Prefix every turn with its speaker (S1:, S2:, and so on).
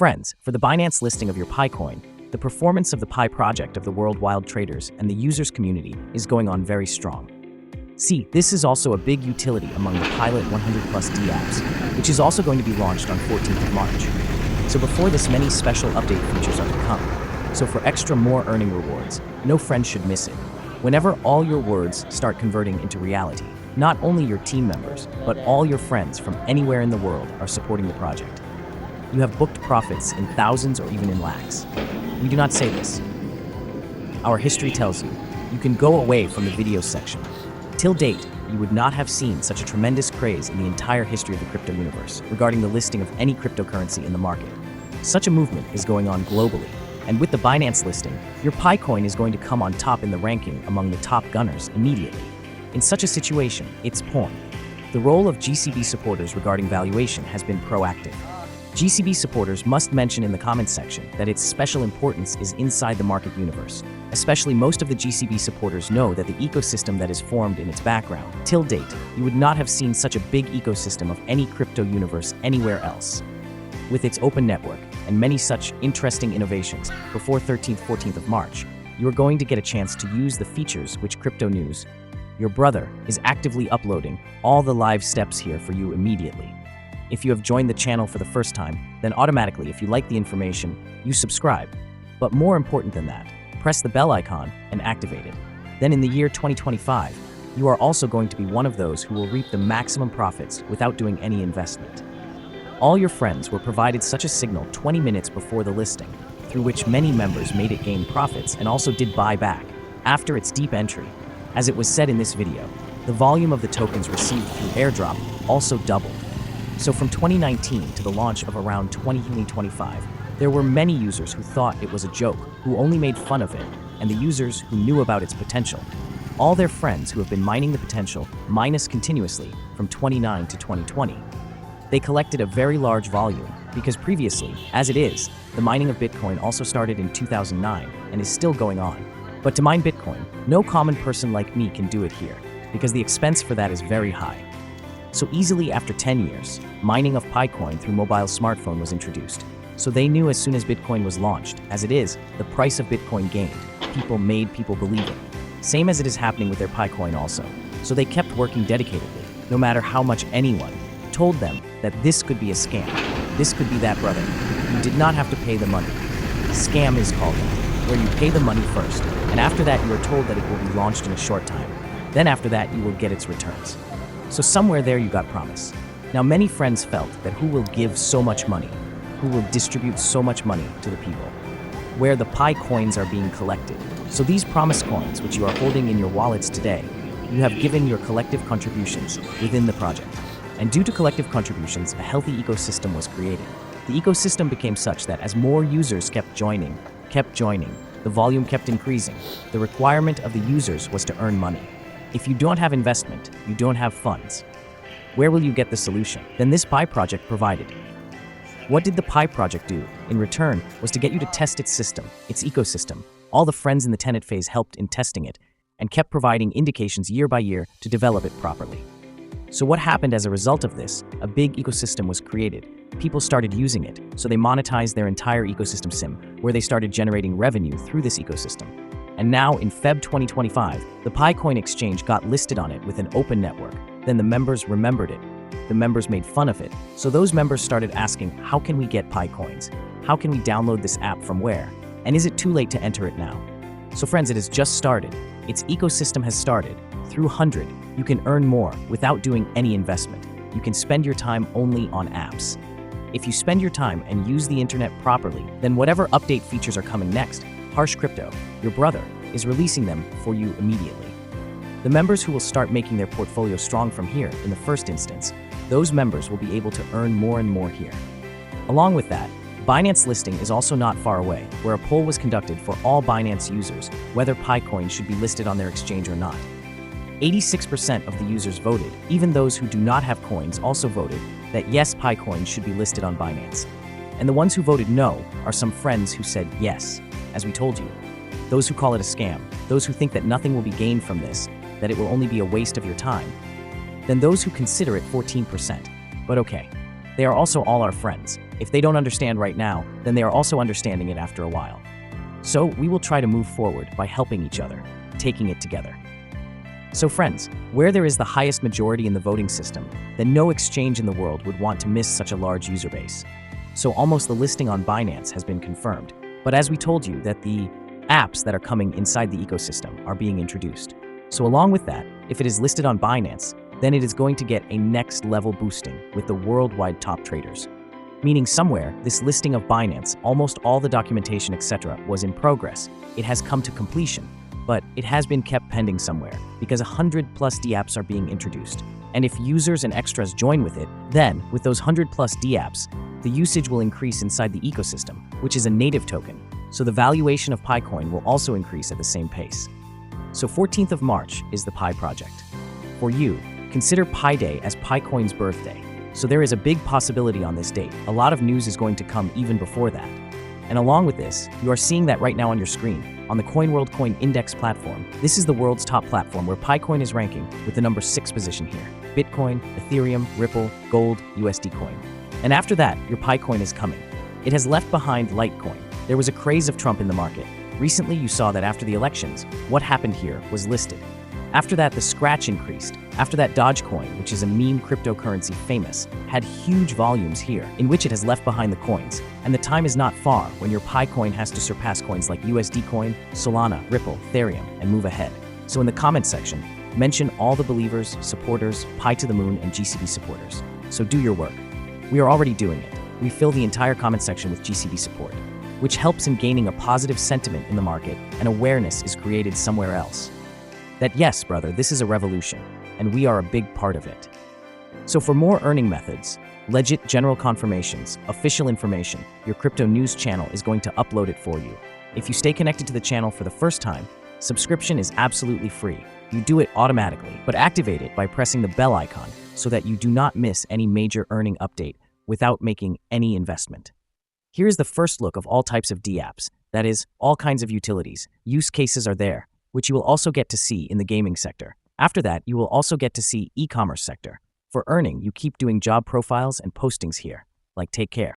S1: Friends, for the Binance listing of your PiCoin, the performance of the Pi project of the worldwide traders and the users community is going on very strong. See, this is also a big utility among the Pilot 100 Plus D apps, which is also going to be launched on 14th of March. So before this, many special update features are to come. So for extra more earning rewards, no friend should miss it. Whenever all your words start converting into reality, not only your team members, but all your friends from anywhere in the world are supporting the project. You have booked profits in thousands or even in lakhs. We do not say this. Our history tells you, you can go away from the video section. Till date, you would not have seen such a tremendous craze in the entire history of the crypto universe regarding the listing of any cryptocurrency in the market. Such a movement is going on globally, and with the Binance listing, your PiCoin is going to come on top in the ranking among the top gunners immediately. In such a situation, it's porn. The role of GCV supporters regarding valuation has been proactive. GCV supporters must mention in the comments section that its special importance is inside the market universe. Especially most of the GCV supporters know that the ecosystem that is formed in its background. Till date, you would not have seen such a big ecosystem of any crypto universe anywhere else. With its open network and many such interesting innovations, before 14th of March, you are going to get a chance to use the features which Crypto News, your brother, is actively uploading all the live steps here for you immediately. If you have joined the channel for the first time, then automatically, if you like the information, you subscribe. But more important than that, press the bell icon and activate it. Then in the year 2025, you are also going to be one of those who will reap the maximum profits without doing any investment. All your friends were provided such a signal 20 minutes before the listing, through which many members made it gain profits and also did buy back after its deep entry. As it was said in this video, the volume of the tokens received through airdrop also doubled. So from 2019 to the launch of around 2025, there were many users who thought it was a joke, who only made fun of it, and the users who knew about its potential. All their friends who have been mining the potential minus continuously from 2019 to 2020. They collected a very large volume because previously, as it is, the mining of Bitcoin also started in 2009 and is still going on. But to mine Bitcoin, no common person like me can do it here because the expense for that is very high. So easily after 10 years, mining of PiCoin through mobile smartphone was introduced. So they knew as soon as Bitcoin was launched, as it is, the price of Bitcoin gained. People made people believe it. Same as it is happening with their PiCoin also. So they kept working dedicatedly, no matter how much anyone told them that this could be a scam. This could be that, brother. You did not have to pay the money. Scam is called that, where you pay the money first, and after that you are told that it will be launched in a short time. Then after that you will get its returns. So somewhere there you got promise. Now many friends felt that who will give so much money, who will distribute so much money to the people, where the Pi coins are being collected. So these promise coins, which you are holding in your wallets today, you have given your collective contributions within the project. And due to collective contributions, a healthy ecosystem was created. The ecosystem became such that as more users kept joining, the volume kept increasing. The requirement of the users was to earn money. If you don't have investment, you don't have funds. Where will you get the solution? Then this Pi project provided. What did the Pi project do? In return, was to get you to test its system, its ecosystem. All the friends in the tenant phase helped in testing it and kept providing indications year by year to develop it properly. So what happened as a result of this? A big ecosystem was created. People started using it, so they monetized their entire ecosystem SIM, where they started generating revenue through this ecosystem. And now, in Feb 2025, the PiCoin exchange got listed on it with an open network. Then the members remembered it. The members made fun of it. So those members started asking, how can we get PiCoins? How can we download this app from where? And is it too late to enter it now? So friends, it has just started. Its ecosystem has started. Through 100, you can earn more without doing any investment. You can spend your time only on apps. If you spend your time and use the internet properly, then whatever update features are coming next, Harsh Crypto, your brother, is releasing them for you immediately. The members who will start making their portfolio strong from here in the first instance, those members will be able to earn more and more here. Along with that, Binance listing is also not far away, where a poll was conducted for all Binance users whether PiCoin should be listed on their exchange or not. 86% of the users voted. Even those who do not have coins also voted that yes, PiCoin should be listed on Binance. And the ones who voted no are some friends who said yes. As we told you, those who call it a scam, those who think that nothing will be gained from this, that it will only be a waste of your time, then those who consider it 14%. But okay, They are also all our friends. If they don't understand right now, then they are also understanding it after a while. So we will try to move forward by helping each other, taking it together. So friends, where there is the highest majority in the voting system, then no exchange in the world would want to miss such a large user base. So almost the listing on Binance has been confirmed. But as we told you that the apps that are coming inside the ecosystem are being introduced. So along with that, if it is listed on Binance, then it is going to get a next level boosting with the worldwide top traders. Meaning somewhere, this listing of Binance, almost all the documentation, etc. was in progress. It has come to completion, but it has been kept pending somewhere because 100+ dApps are being introduced. And if users and extras join with it, then with those 100+ dApps, the usage will increase inside the ecosystem, which is a native token. So the valuation of PiCoin will also increase at the same pace. So 14th of March is the Pi project. For you, consider Pi Day as PiCoin's birthday. So there is a big possibility on this date. A lot of news is going to come even before that. And along with this, you are seeing that right now on your screen, on the CoinWorld Coin Index platform. This is the world's top platform where PiCoin is ranking with the number 6 position here. Bitcoin, Ethereum, Ripple, Gold, USD Coin. And after that, your PiCoin is coming. It has left behind Litecoin. There was a craze of Trump in the market. Recently, you saw that after the elections, what happened here was listed. After that, the Scratch increased. After that, Dogecoin, which is a meme cryptocurrency famous, had huge volumes here, in which it has left behind the coins. And the time is not far when your PiCoin has to surpass coins like USD Coin, Solana, Ripple, Ethereum, and move ahead. So in the comment section, mention all the believers, supporters, Pi to the Moon, and GCV supporters. So do your work. We are already doing it. We fill the entire comment section with GCV support, which helps in gaining a positive sentiment in the market, and awareness is created somewhere else. That yes, brother, this is a revolution, and we are a big part of it. So for more earning methods, legit general confirmations, official information, your crypto news channel is going to upload it for you. If you stay connected to the channel for the first time, subscription is absolutely free. You do it automatically, but activate it by pressing the bell icon so that you do not miss any major earning update without making any investment. Here is the first look of all types of dApps, that is, all kinds of utilities. Use cases are there, which you will also get to see in the gaming sector. After that, you will also get to see e-commerce sector. For earning, you keep doing job profiles and postings here. Like, take care.